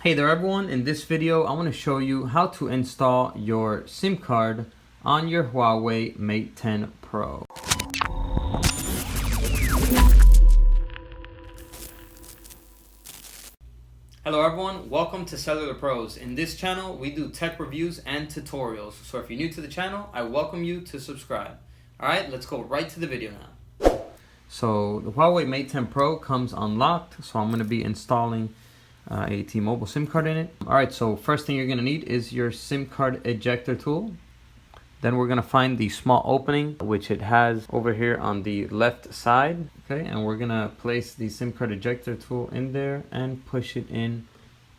Hey there everyone, in this video I want to show you how to install your SIM card on your Huawei Mate 10 Pro. Hello everyone, welcome to Cellular Pros. In this channel we do tech reviews and tutorials, so if you're new to the channel I welcome you to subscribe. Alright, let's go right to the video now. So the Huawei Mate 10 Pro comes unlocked, so I'm going to be installing a T-Mobile SIM card in it. Alright, so first thing you're going to need is your SIM card ejector tool. Then we're going to find the small opening, which it has over here on the left side. Okay, and we're going to place the SIM card ejector tool in there and push it in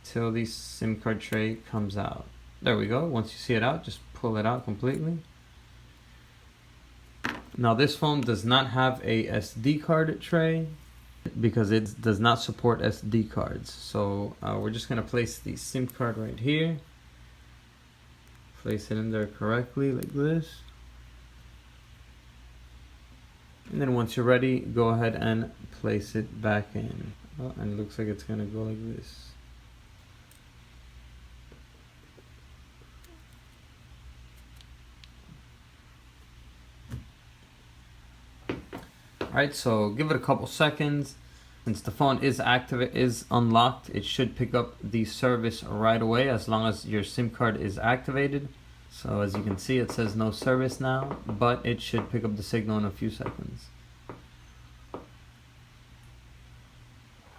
till the SIM card tray comes out. There we go. Once you see it out, just pull it out completely. Now this phone does not have a SD card tray, because it does not support SD cards. So we're just going to place the SIM card right here. Place it in there correctly like this. And then once you're ready, go ahead and place it back in. Oh, and it looks like it's going to go like this. Alright, so give it a couple seconds. Since the phone is unlocked, it should pick up the service right away as long as your SIM card is activated. So as you can see, it says no service now, but it should pick up the signal in a few seconds.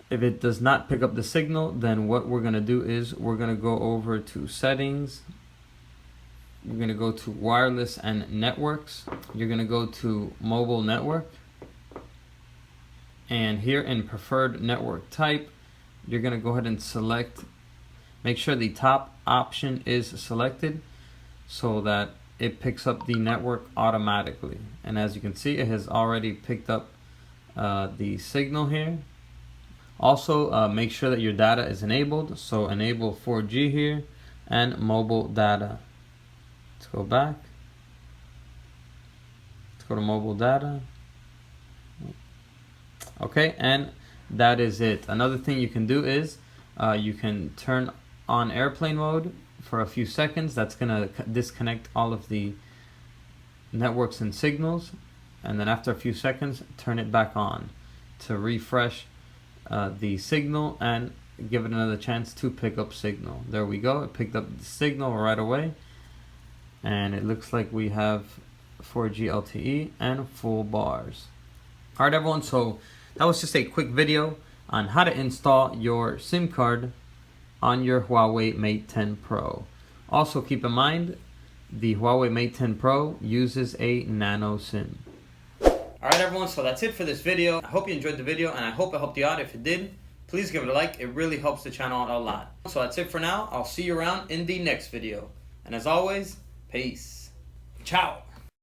If it does not pick up the signal, then what we're going to do is we're going to go over to settings. We're going to go to wireless and networks. You're going to go to mobile network. And here in preferred network type, you're going to go ahead and select, make sure the top option is selected so that it picks up the network automatically. And as you can see, it has already picked up the signal here. Also, make sure that your data is enabled. So enable 4G here and mobile data. Let's go back. Let's go to mobile data. Okay, and that is it. Another thing you can do is you can turn on airplane mode for a few seconds. That's going to disconnect all of the networks and signals. And then after a few seconds, turn it back on to refresh the signal and give it another chance to pick up signal. There we go. It picked up the signal right away. And it looks like we have 4G LTE and full bars. Alright everyone, so that was just a quick video on how to install your SIM card on your Huawei Mate 10 Pro. Also keep in mind, the Huawei Mate 10 Pro uses a nano SIM. Alright everyone, so that's it for this video. I hope you enjoyed the video and I hope it helped you out. If it did, please give it a like. It really helps the channel out a lot. So that's it for now. I'll see you around in the next video. And as always, peace. Ciao.